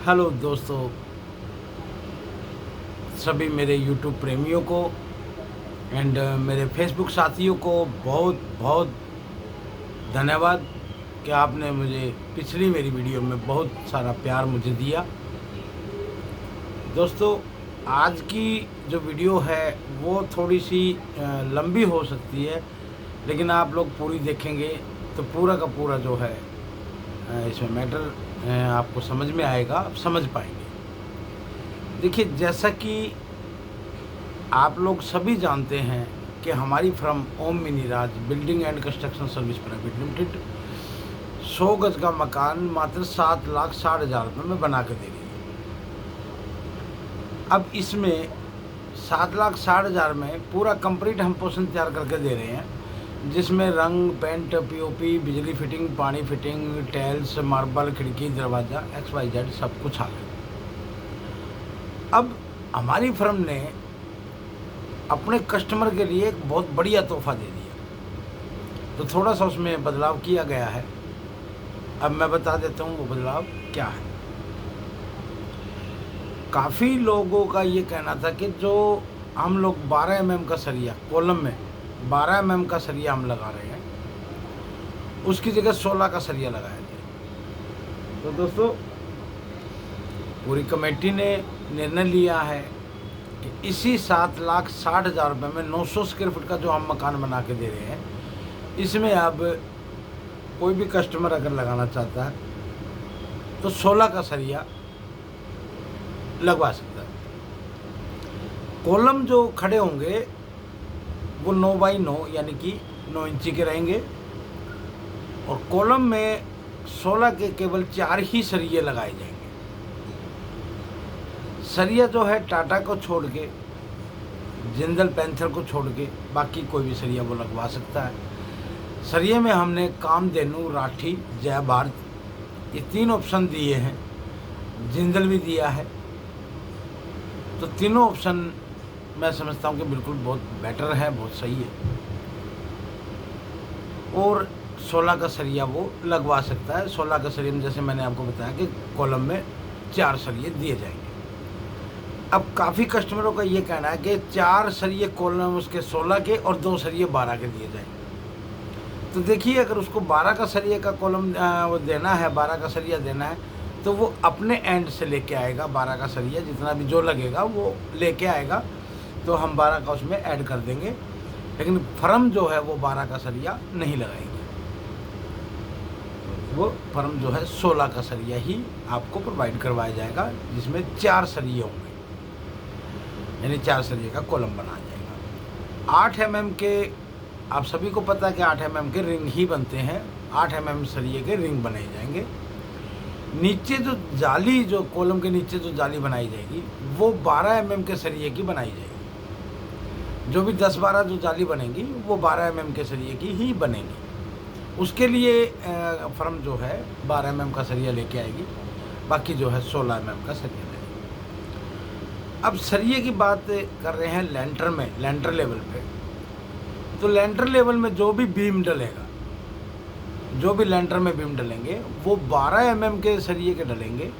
Hello दोस्तों, सभी मेरे यूट्यूब प्रेमियों को एंड मेरे फेसबुक साथियों को बहुत बहुत धन्यवाद कि आपने मुझे पिछली मेरी वीडियो में बहुत सारा प्यार मुझे दिया। दोस्तों, आज की जो वीडियो है वो थोड़ी सी लंबी हो सकती है, लेकिन आप लोग पूरी देखेंगे तो पूरा का पूरा जो है इसमें मैटर आपको समझ में आएगा, आप समझ पाएंगे। देखिए, जैसा कि आप लोग सभी जानते हैं कि हमारी firm Om Miniraj building and construction service private limited 100 गज का मकान मात्र 7,60,000 रुपये में बना के दे रही है। अब इसमें 7,60,000 में पूरा कंप्लीट हम पोर्शन तैयार करके दे रहे हैं, जिसमें रंग, पेंट, पीओपी, बिजली फिटिंग, पानी फिटिंग, टाइल्स, मार्बल, खिड़की, दरवाज़ा XYZ सब कुछ आ गया। अब हमारी फर्म ने अपने कस्टमर के लिए एक बहुत बढ़िया तोहफा दे दिया, तो थोड़ा सा उसमें बदलाव किया गया है। अब मैं बता देता हूँ वो बदलाव क्या है। काफ़ी लोगों का ये कहना था कि जो हम लोग 12 mm का सरिया कॉलम में 12 mm का सरिया हम लगा रहे हैं, उसकी जगह 16 का सरिया लगाया जाए। तो दोस्तों, पूरी कमेटी ने निर्णय लिया है कि इसी 7,60,000 रुपये में 900 स्क्वायर फुट का जो हम मकान बना के दे रहे हैं, इसमें अब कोई भी कस्टमर अगर लगाना चाहता है तो 16 का सरिया लगवा सकता है। कॉलम जो खड़े होंगे वो 9x9 यानी कि 9 इंची के रहेंगे, और कॉलम में 16 के केवल 4 ही सरिये लगाए जाएंगे। सरिया जो है टाटा को छोड़ के, जिंदल पैंथर को छोड़ के बाकी कोई भी सरिया वो लगवा सकता है। सरिये में हमने कामधेनु, राठी, जय भारत ये 3 ऑप्शन दिए हैं, जिंदल भी दिया है। तो तीनों ऑप्शन मैं समझता हूँ कि बिल्कुल बहुत बेटर है, बहुत सही है, और 16 का सरिया वो लगवा सकता है। 16 का सरिया में जैसे मैंने आपको बताया कि कॉलम में 4 सरिये दिए जाएंगे। अब काफ़ी कस्टमरों का ये कहना है कि 4 सरिये कॉलम उसके 16 के और 2 सरिये 12 के दिए जाएंगे। तो देखिए, अगर उसको 12 का सरिये का कॉलम वो देना है, 12 का सरिया देना है, तो वो अपने एंड से लेके आएगा। 12 का सरिया जितना भी जो लगेगा वो लेके आएगा, तो हम 12 का उसमें ऐड कर देंगे। लेकिन फर्म जो है वो 12 का सरिया नहीं लगाएगी, वो फर्म जो है 16 का सरिया ही आपको प्रोवाइड करवाया जाएगा, जिसमें 4 सरिये होंगे, यानी 4 सरिये का कॉलम बना जाएगा। 8 mm के, आप सभी को पता है कि 8 mm के रिंग ही बनते हैं। 8 mm सरिये के रिंग बनाए जाएंगे। नीचे जो जाली, जो कॉलम के नीचे जो जाली बनाई जाएगी वो 12 mm के सरिये की बनाई जाएगी। जो भी 10-12 जो जाली बनेंगी वो 12 mm के सरिये की ही बनेंगी। उसके लिए फर्म जो है 12 mm का सरिया लेके आएगी, बाकी जो है 16 mm का सरिया लेगी। अब सरिये की बात कर रहे हैं लेंटर में, लेंटर लेवल पे। तो लेंटर लेवल में जो भी बीम डलेगा, जो भी लेंटर में बीम डलेंगे वो 12 mm के सरिये के डलेंगे,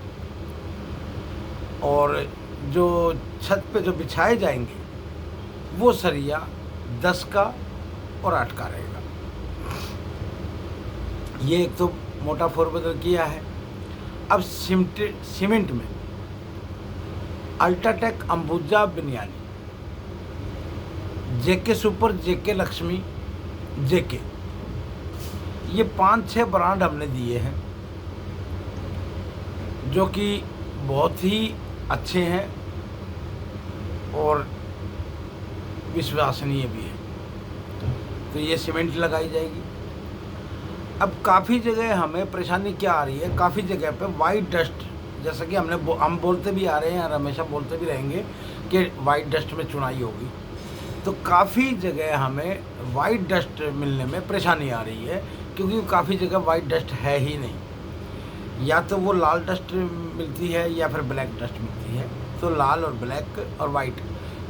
और जो छत पे जो बिछाए जाएंगे वो सरिया 10 का और 8 का रहेगा। ये एक तो मोटा फोरबदल किया है। अब सीमेंट में अल्ट्राटेक, अंबुजा, बिनियानी, जेके सुपर, जेके लक्ष्मी, जेके, ये 5-6 ब्रांड हमने दिए हैं जो कि बहुत ही अच्छे हैं और विश्वसनीय भी है। तो ये सीमेंट लगाई जाएगी। अब काफ़ी जगह हमें परेशानी क्या आ रही है, काफ़ी जगह पे वाइट डस्ट, जैसा कि हम बोलते भी आ रहे हैं और हमेशा बोलते भी रहेंगे कि वाइट डस्ट में चुनाई होगी। तो काफ़ी जगह हमें वाइट डस्ट मिलने में परेशानी आ रही है, क्योंकि काफ़ी जगह वाइट डस्ट है ही नहीं। या तो वो लाल डस्ट मिलती है या फिर ब्लैक डस्ट मिलती है। तो लाल और ब्लैक और वाइट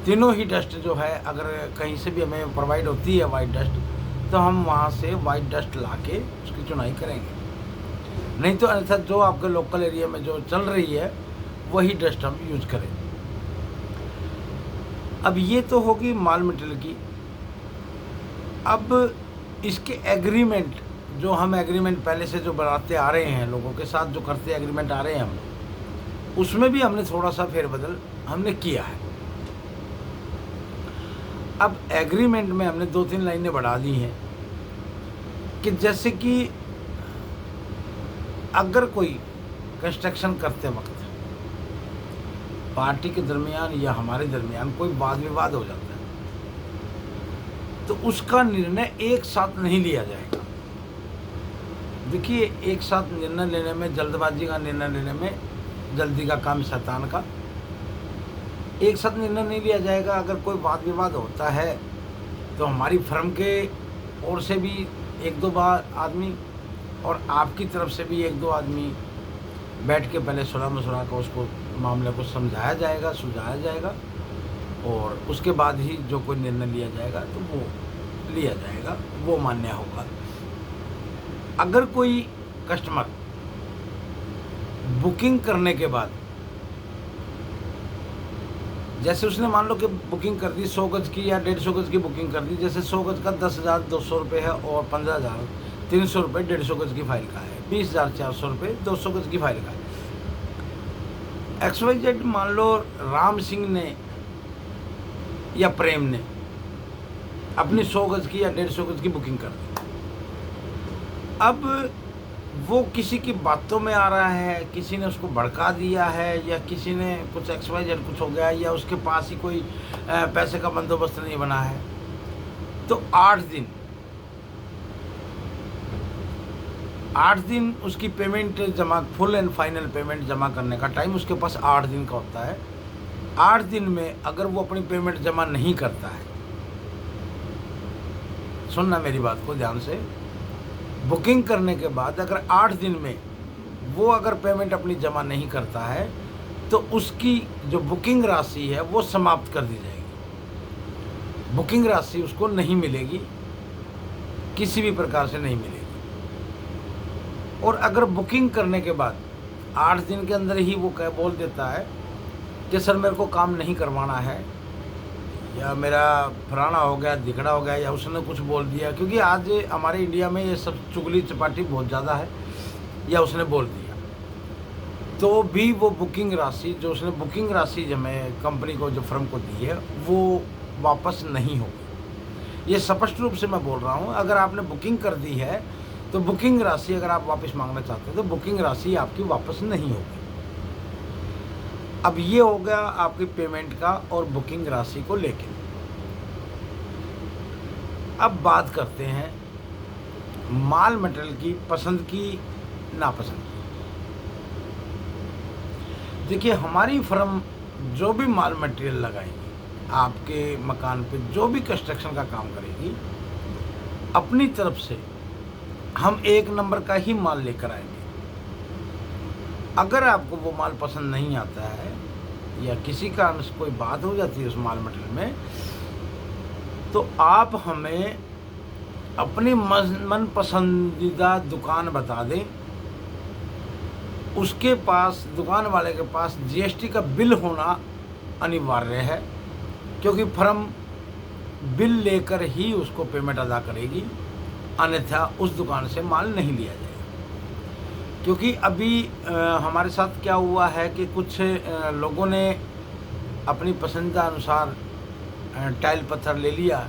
तीनों ही डस्ट जो है, अगर कहीं से भी हमें प्रोवाइड होती है वाइट डस्ट, तो हम वहाँ से वाइट डस्ट ला के उसकी चुनाई करेंगे। नहीं तो अन्यथा जो आपके लोकल एरिया में जो चल रही है वही डस्ट हम यूज करें। अब ये तो होगी माल मटेरियल की। अब इसके एग्रीमेंट, जो हम एग्रीमेंट पहले से जो बनाते आ रहे हैं, लोगों के साथ जो करते एग्रीमेंट आ रहे हैं हम, उसमें भी हमने थोड़ा सा फेरबदल हमने किया है। अब एग्रीमेंट में हमने 2-3 लाइनें बढ़ा दी हैं कि जैसे कि अगर कोई कंस्ट्रक्शन करते वक्त पार्टी के दरमियान या हमारे दरमियान कोई वाद विवाद हो जाता है तो उसका निर्णय एक साथ नहीं लिया जाएगा। देखिए, एक साथ निर्णय लेने में, जल्दबाजी का निर्णय लेने में, जल्दी का काम शैतान का, एक साथ निर्णय नहीं लिया जाएगा। अगर कोई वाद विवाद होता है तो हमारी फर्म के ओर से भी 1-2 बार आदमी और आपकी तरफ से भी 1-2 आदमी बैठ के पहले सुलह मशवरा का उसको मामले को समझाया जाएगा, सुलझाया जाएगा, और उसके बाद ही जो कोई निर्णय लिया जाएगा तो वो लिया जाएगा, वो मान्य होगा। अगर कोई कस्टमर बुकिंग करने के बाद, जैसे उसने मान लो कि बुकिंग कर दी 100 गज की या 150 गज की बुकिंग कर दी, जैसे 100 गज का 10,200 रुपये है और 15,300 रुपये 150 गज की फाइल का है, 20,400 रुपये 200 गज की फाइल का है। XYZ मान लो राम सिंह ने या प्रेम ने अपनी 100 गज की या 150 गज की बुकिंग कर दी। अब वो किसी की बातों में आ रहा है, किसी ने उसको भड़का दिया है, या किसी ने कुछ XYZ कुछ हो गया, या उसके पास ही कोई पैसे का बंदोबस्त नहीं बना है, तो 8 दिन उसकी पेमेंट जमा, फुल एंड फाइनल पेमेंट जमा करने का टाइम उसके पास 8 दिन का होता है। 8 दिन में अगर वो अपनी पेमेंट जमा नहीं करता है, सुनना मेरी बात को ध्यान से, बुकिंग करने के बाद अगर 8 दिन में वो अगर पेमेंट अपनी जमा नहीं करता है तो उसकी जो बुकिंग राशि है वो समाप्त कर दी जाएगी। बुकिंग राशि उसको नहीं मिलेगी, किसी भी प्रकार से नहीं मिलेगी। और अगर बुकिंग करने के बाद 8 दिन के अंदर ही वो बोल देता है कि सर मेरे को काम नहीं करवाना है, या मेरा फलाना हो गया, दिखड़ा हो गया, या उसने कुछ बोल दिया, क्योंकि आज हमारे इंडिया में ये सब चुगली चपाटी बहुत ज़्यादा है, या उसने बोल दिया, तो भी वो बुकिंग राशि, जो उसने बुकिंग राशि हमें कंपनी को, जो फर्म को दी है, वो वापस नहीं होगी। ये स्पष्ट रूप से मैं बोल रहा हूँ। अगर आपने बुकिंग कर दी है तो बुकिंग राशि अगर आप वापस मांगना चाहते हैं तो बुकिंग राशि आपकी वापस नहीं होगी। अब ये हो गया आपकी पेमेंट का और बुकिंग राशि को लेके। अब बात करते हैं माल मटेरियल की पसंद की, नापसंद की। देखिए, हमारी फर्म जो भी माल मटेरियल लगाएगी, आपके मकान पे जो भी कंस्ट्रक्शन का काम करेगी, अपनी तरफ से हम 1 नंबर का ही माल लेकर आएंगे। अगर आपको वो माल पसंद नहीं आता है या किसी कारण से कोई बात हो जाती है उस माल मटेरियल में, तो आप हमें अपनी मन पसंदीदा दुकान बता दें। उसके पास, दुकान वाले के पास GST का बिल होना अनिवार्य है, क्योंकि फर्म बिल लेकर ही उसको पेमेंट अदा करेगी, अन्यथा उस दुकान से माल नहीं लिया जाएगा। क्योंकि अभी हमारे साथ क्या हुआ है कि कुछ लोगों ने अपनी पसंदीदा अनुसार टाइल पत्थर ले लिया,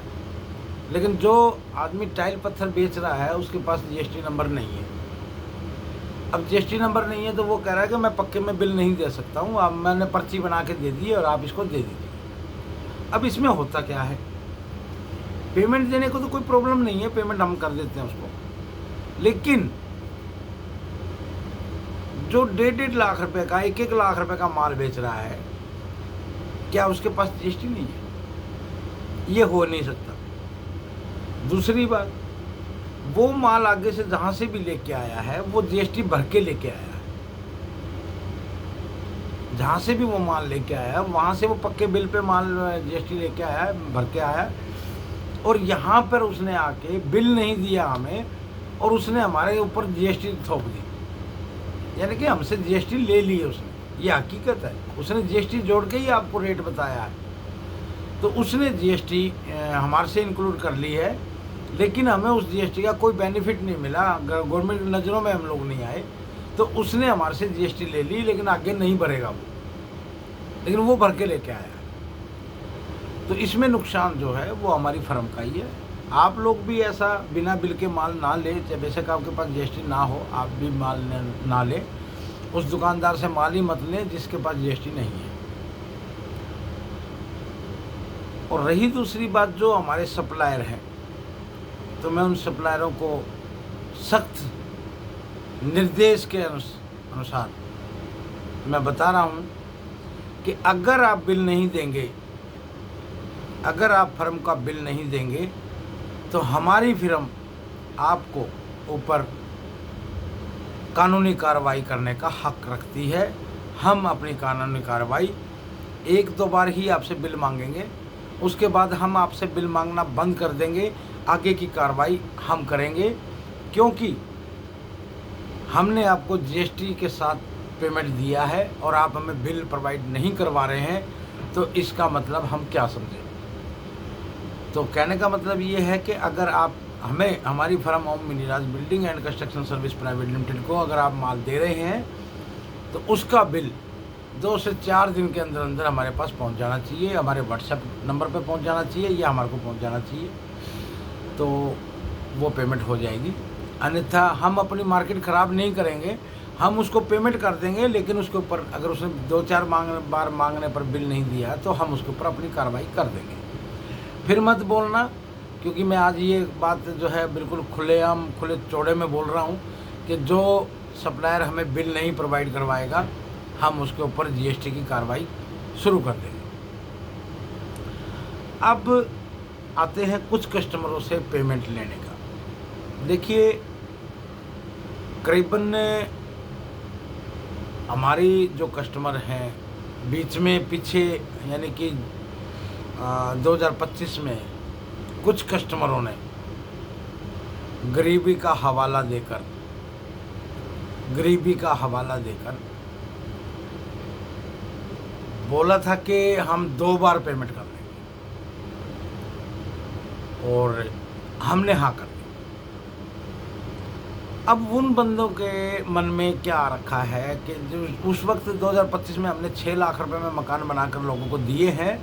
लेकिन जो आदमी टाइल पत्थर बेच रहा है उसके पास GST नंबर नहीं है। अब GST नंबर नहीं है तो वो कह रहा है कि मैं पक्के में बिल नहीं दे सकता हूँ, अब मैंने पर्ची बना के दे दी और आप इसको दे दीजिए। अब इसमें होता क्या है, पेमेंट देने को तो कोई प्रॉब्लम नहीं है, पेमेंट हम कर देते हैं उसको, लेकिन जो 1.5 लाख रुपए का, 1-1 लाख रुपए का माल बेच रहा है, क्या उसके पास GST नहीं है? ये हो नहीं सकता। दूसरी बात, वो माल आगे से जहां से भी लेके आया है वो GST भर के लेके आया है। जहां से भी वो माल लेके आया है वहां से वो पक्के बिल पे माल GST लेके आया है, भर के आया है, और यहाँ पर उसने आके बिल नहीं दिया हमें और उसने हमारे ऊपर GST थोप दी। यानी कि हमसे जीएसटी ले ली है उसने, ये हकीकत है। उसने जीएसटी जोड़ के ही आपको रेट बताया है, तो उसने जीएसटी हमारे से इंक्लूड कर ली है, लेकिन हमें उस जीएसटी का कोई बेनिफिट नहीं मिला, गवर्नमेंट की नज़रों में हम लोग नहीं आए, तो उसने हमारे से जीएसटी ले ली, लेकिन आगे नहीं भरेगा वो, लेकिन वो भर के लेके आया। तो इसमें नुकसान जो है वो हमारी फर्म का ही है। आप लोग भी ऐसा बिना बिल के माल ना ले, बेशक आपके पास जीएसटी ना हो, आप भी माल ना ले, उस दुकानदार से माल ही मत लें जिसके पास जीएसटी नहीं है। और रही दूसरी बात जो हमारे सप्लायर हैं, तो मैं उन सप्लायरों को सख्त निर्देश के अनुसार मैं बता रहा हूँ कि अगर आप बिल नहीं देंगे, अगर आप फर्म का बिल नहीं देंगे, तो हमारी फर्म आपको ऊपर कानूनी कार्रवाई करने का हक रखती है। हम अपनी कानूनी कार्रवाई 1-2 बार ही आपसे बिल मांगेंगे, उसके बाद हम आपसे बिल मांगना बंद कर देंगे, आगे की कार्रवाई हम करेंगे, क्योंकि हमने आपको जीएसटी के साथ पेमेंट दिया है और आप हमें बिल प्रोवाइड नहीं करवा रहे हैं, तो इसका मतलब हम क्या समझें। तो कहने का मतलब ये है कि अगर आप हमें, हमारी firm Om Miniraj building and construction service private limited को अगर आप माल दे रहे हैं, तो उसका बिल 2 से 4 दिन के अंदर अंदर हमारे पास पहुंच जाना चाहिए, हमारे व्हाट्सएप नंबर पे पहुंच जाना चाहिए या हमारे को पहुंच जाना चाहिए, तो वो पेमेंट हो जाएगी। अन्यथा हम अपनी मार्केट ख़राब नहीं करेंगे, हम उसको पेमेंट कर देंगे, लेकिन उसके ऊपर अगर उसने 2-4 बार मांगने पर बिल नहीं दिया तो हम उसके ऊपर अपनी कार्रवाई कर देंगे। फिर मत बोलना, क्योंकि मैं आज ये बात जो है बिल्कुल खुलेआम खुले चौड़े में बोल रहा हूँ कि जो सप्लायर हमें बिल नहीं प्रोवाइड करवाएगा, हम उसके ऊपर जीएसटी की कार्रवाई शुरू कर देंगे। अब आते हैं कुछ कस्टमरों से पेमेंट लेने का। देखिए, करीबन हमारी जो कस्टमर हैं, बीच में पीछे यानी कि 2025 में कुछ कस्टमरों ने गरीबी का हवाला देकर बोला था कि हम 2 बार पेमेंट कर देंगे, और हमने हाँ कर दी। अब उन बंदों के मन में क्या रखा है कि जो उस वक्त 2025 में हमने 6 लाख रुपए में मकान बनाकर लोगों को दिए हैं,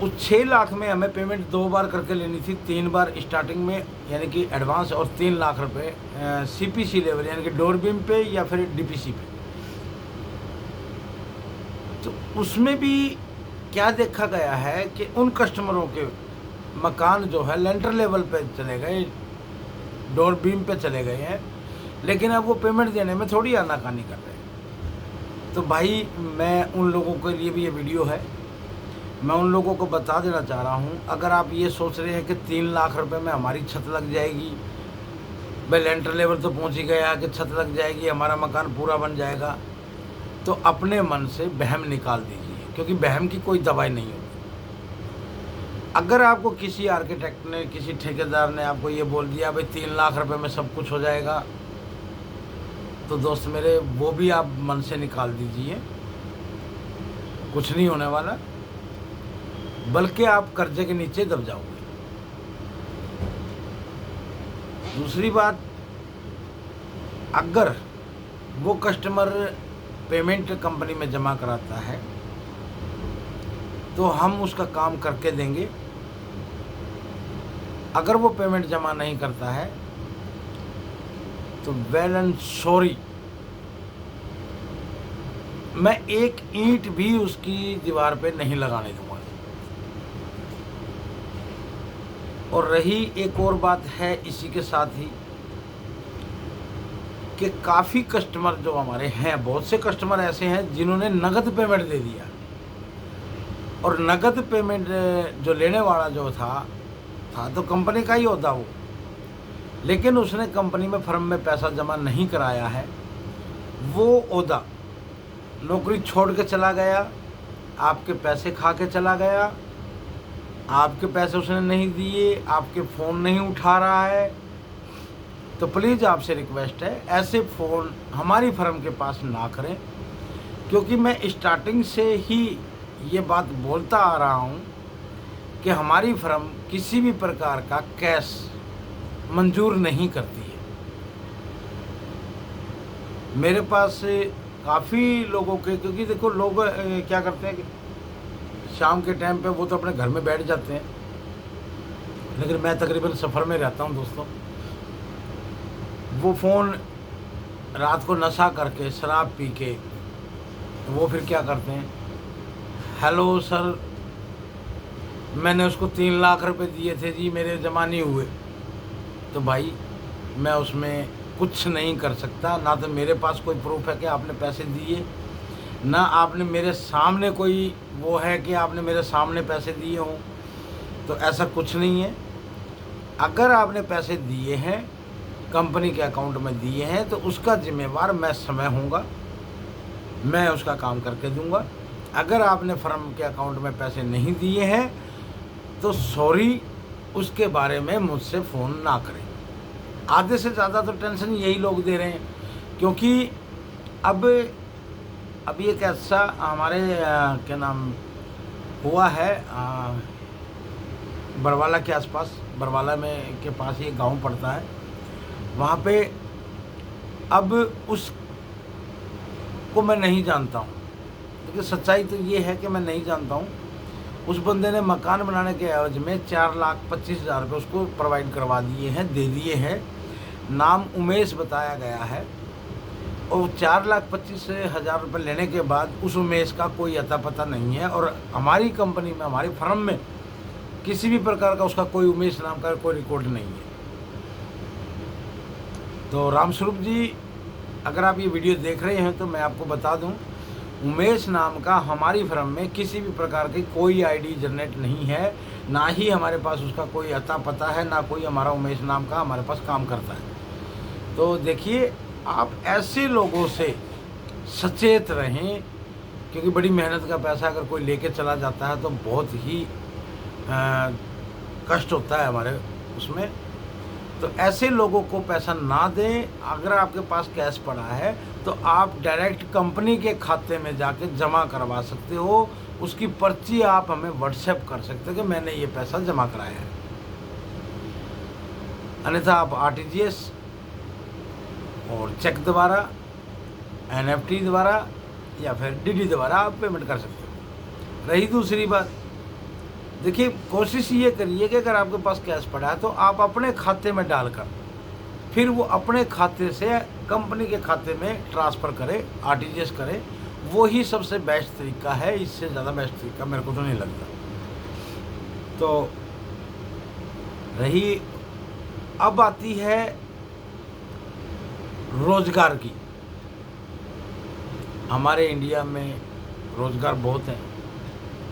उस 6 लाख में हमें पेमेंट 2 बार करके लेनी थी। 3 बार स्टार्टिंग में यानी कि एडवांस, और 3 लाख रुपए सीपीसी लेवल यानी कि डोर बीम पे या फिर डीपीसी पे। तो उसमें भी क्या देखा गया है कि उन कस्टमरों के मकान जो है लेंटर लेवल पे चले गए, डोर बीम पे चले गए हैं, लेकिन अब वो पेमेंट देने में थोड़ी आनाकानी कर रहे हैं। तो भाई, मैं उन लोगों के लिए भी ये वीडियो है, मैं उन लोगों को बता देना चाह रहा हूँ, अगर आप ये सोच रहे हैं कि 3 लाख रुपए में हमारी छत लग जाएगी, भाई लेंटर लेवल तो पहुँच ही गया कि छत लग जाएगी, हमारा मकान पूरा बन जाएगा, तो अपने मन से वहम निकाल दीजिए, क्योंकि वहम की कोई दवाई नहीं होती। अगर आपको किसी आर्किटेक्ट ने, किसी ठेकेदार ने आपको ये बोल दिया भाई 3 लाख रुपए में सब कुछ हो जाएगा, तो दोस्त मेरे, वो भी आप मन से निकाल दीजिए, कुछ नहीं होने वाला, बल्कि आप कर्जे के नीचे दब जाओगे। दूसरी बात, अगर वो कस्टमर पेमेंट कंपनी में जमा कराता है तो हम उसका काम करके देंगे। अगर वो पेमेंट जमा नहीं करता है तो वेल एंड सॉरी, मैं एक ईंट भी उसकी दीवार पे नहीं लगाने दूंगा। और रही एक और बात है इसी के साथ ही, कि काफ़ी कस्टमर जो हमारे हैं, बहुत से कस्टमर ऐसे हैं जिन्होंने नगद पेमेंट दे दिया, और नगद पेमेंट जो लेने वाला जो था तो कंपनी का ही होता वो, लेकिन उसने कंपनी में, फर्म में पैसा जमा नहीं कराया है। वो ओदा नौकरी छोड़ के चला गया, आपके पैसे खा के चला गया, आपके पैसे उसने नहीं दिए, आपके फ़ोन नहीं उठा रहा है, तो प्लीज़ आपसे रिक्वेस्ट है, ऐसे फ़ोन हमारी फर्म के पास ना करें, क्योंकि मैं स्टार्टिंग से ही ये बात बोलता आ रहा हूँ कि हमारी फर्म किसी भी प्रकार का कैश मंजूर नहीं करती है। मेरे पास काफ़ी लोगों के, क्योंकि देखो लोग क्या करते हैं कि शाम के टाइम पे वो तो अपने घर में बैठ जाते हैं, लेकिन मैं तकरीबन सफ़र में रहता हूँ दोस्तों। वो फ़ोन रात को नशा करके शराब पी के वो फिर क्या करते हैं, हेलो सर मैंने उसको 3 लाख रुपए दिए थे जी, मेरे जमा नहीं हुए। तो भाई मैं उसमें कुछ नहीं कर सकता, ना तो मेरे पास कोई प्रूफ है कि आपने पैसे दिए, ना आपने मेरे सामने कोई वो है कि आपने मेरे सामने पैसे दिए हों। तो ऐसा कुछ नहीं है। अगर आपने पैसे दिए हैं, कंपनी के अकाउंट में दिए हैं, तो उसका जिम्मेवार मैं समय हूँगा, मैं उसका काम करके दूंगा। अगर आपने फर्म के अकाउंट में पैसे नहीं दिए हैं तो सॉरी, उसके बारे में मुझसे फ़ोन ना करें। आधे से ज़्यादा तो टेंशन यही लोग दे रहे हैं, क्योंकि अब एक ऐसा हमारे क्या नाम हुआ है, बरवाला के आसपास, बरवाला में के पास ही एक गाँव पड़ता है, वहाँ पे अब उसको मैं नहीं जानता हूँ, लेकिन सच्चाई तो ये है कि मैं नहीं जानता हूँ। उस बंदे ने मकान बनाने के एवज में 4,25,000 रुपये उसको प्रोवाइड करवा दिए हैं, दे दिए हैं। नाम उमेश बताया गया है, और 4,25,000 रुपये लेने के बाद उस उमेश का कोई अता पता नहीं है, और हमारी कंपनी में, हमारी फर्म में किसी भी प्रकार का उसका कोई उमेश नाम का कोई रिकॉर्ड नहीं है। तो रामस्वरूप जी, अगर आप ये वीडियो देख रहे हैं तो मैं आपको बता दूं, उमेश नाम का हमारी फर्म में किसी भी प्रकार की कोई आईडी जनरेट नहीं है, ना ही हमारे पास उसका कोई अता पता है, ना कोई हमारा उमेश नाम का हमारे पास काम करता है। तो देखिए, आप ऐसे लोगों से सचेत रहें, क्योंकि बड़ी मेहनत का पैसा अगर कोई लेके चला जाता है तो बहुत ही कष्ट होता है हमारे उसमें। तो ऐसे लोगों को पैसा ना दें। अगर आपके पास कैश पड़ा है तो आप डायरेक्ट कंपनी के खाते में जाके जमा करवा सकते हो, उसकी पर्ची आप हमें व्हाट्सएप कर सकते हो कि मैंने ये पैसा जमा कराया है। अन्यथा आप आरटीजीएस और चेक द्वारा, एनएफटी द्वारा या फिर डीडी द्वारा आप पेमेंट कर सकते हो। रही दूसरी बात, देखिए कोशिश ये करिए कि अगर आपके पास कैश पड़ा है तो आप अपने खाते में डालकर फिर वो अपने खाते से कंपनी के खाते में ट्रांसफ़र करें, आरटीजीएस करें। वो ही सबसे बेस्ट तरीका है, इससे ज़्यादा बेस्ट तरीका मेरे को तो नहीं लगता। तो रही अब आती है रोज़गार की। हमारे इंडिया में रोज़गार बहुत है,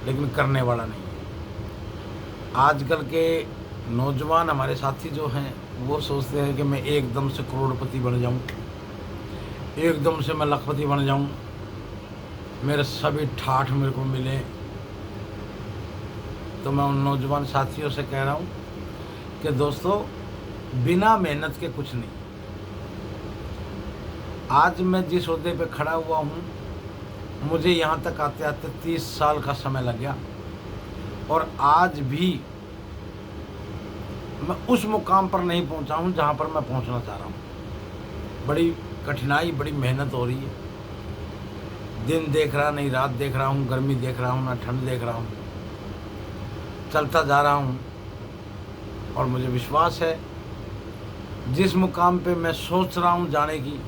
लेकिन करने वाला नहीं है। आजकल के नौजवान हमारे साथी जो हैं वो सोचते हैं कि मैं एकदम से करोड़पति बन जाऊं, एकदम से मैं लखपति बन जाऊं, मेरे सभी ठाठ मेरे को मिले। तो मैं उन नौजवान साथियों से कह रहा हूं कि दोस्तों, बिना मेहनत के कुछ नहीं। आज मैं जिस ओहदे पे खड़ा हुआ हूं, मुझे यहाँ तक आते आते 30 साल का समय लग गया, और आज भी मैं उस मुकाम पर नहीं पहुंचा हूं जहां पर मैं पहुंचना चाह रहा हूं। बड़ी कठिनाई, बड़ी मेहनत हो रही है। दिन देख रहा नहीं, रात देख रहा हूं, गर्मी देख रहा हूं, ना ठंड देख रहा हूं, चलता जा रहा हूं। और मुझे विश्वास है, जिस मुकाम पे मैं सोच रहा हूं जाने की,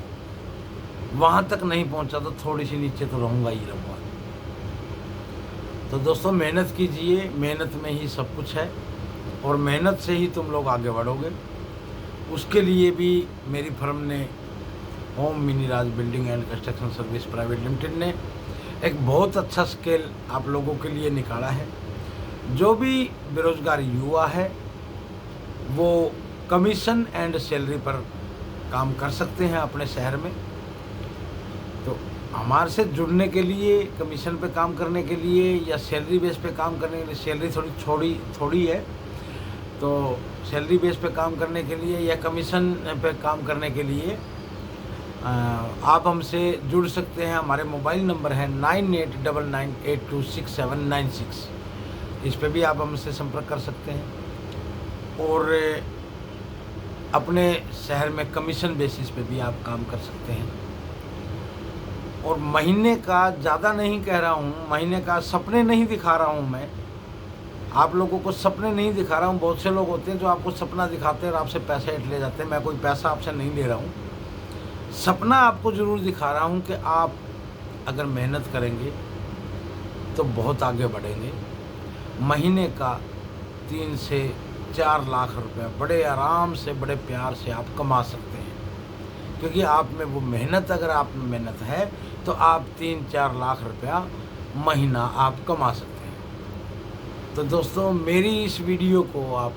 वहां तक नहीं पहुंचा तो थोड़ी सी नीचे तो रहूँगा ही रहूँगा। तो दोस्तों, मेहनत कीजिए, मेहनत में ही सब कुछ है, और मेहनत से ही तुम लोग आगे बढ़ोगे। उसके लिए भी मेरी फर्म ने, Om Miniraj building and construction service private limited ने एक बहुत अच्छा स्केल आप लोगों के लिए निकाला है। जो भी बेरोजगार युवा है वो कमीशन एंड सैलरी पर काम कर सकते हैं अपने शहर में। तो हमारे से जुड़ने के लिए, कमीशन पे काम करने के लिए या सैलरी बेस पे काम करने के लिए, सैलरी थोड़ी है, तो सैलरी बेस पे काम करने के लिए या कमीशन पे काम करने के लिए आप हमसे जुड़ सकते हैं। हमारे मोबाइल नंबर है 9899826796। इस पे भी आप हमसे संपर्क कर सकते हैं और अपने शहर में कमीशन बेसिस पे भी आप काम कर सकते हैं। और महीने का ज़्यादा नहीं कह रहा हूँ, महीने का सपने नहीं दिखा रहा हूँ मैं, आप लोगों को सपने नहीं दिखा रहा हूँ। बहुत से लोग होते हैं जो आपको सपना दिखाते हैं और आपसे पैसे ऐंठ ले जाते हैं। मैं कोई पैसा आपसे नहीं ले रहा हूँ, सपना आपको ज़रूर दिखा रहा हूँ कि आप अगर मेहनत करेंगे तो बहुत आगे बढ़ेंगे। महीने का 3 से 4 लाख रुपए बड़े आराम से, बड़े प्यार से आप कमा सकते हैं, क्योंकि आप में वो मेहनत, अगर आप में मेहनत है तो आप 3-4 लाख रुपया महीना आप कमा सकते हैं। तो दोस्तों, मेरी इस वीडियो को आप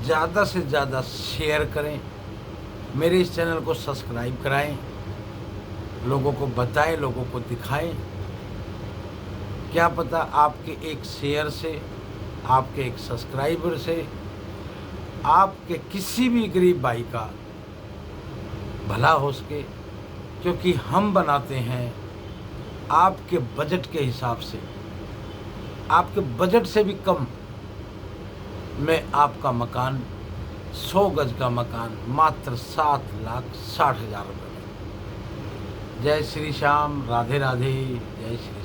ज़्यादा से ज़्यादा शेयर करें, मेरे इस चैनल को सब्सक्राइब कराएं, लोगों को बताएं, लोगों को दिखाएं। क्या पता आपके एक शेयर से, आपके एक सब्सक्राइबर से, आपके किसी भी गरीब भाई का भला हो सके, क्योंकि हम बनाते हैं आपके बजट के हिसाब से, आपके बजट से भी कम में आपका मकान, 100 गज का मकान मात्र 7,60,000 रुपये में। जय श्री श्याम, राधे राधे, जय श्री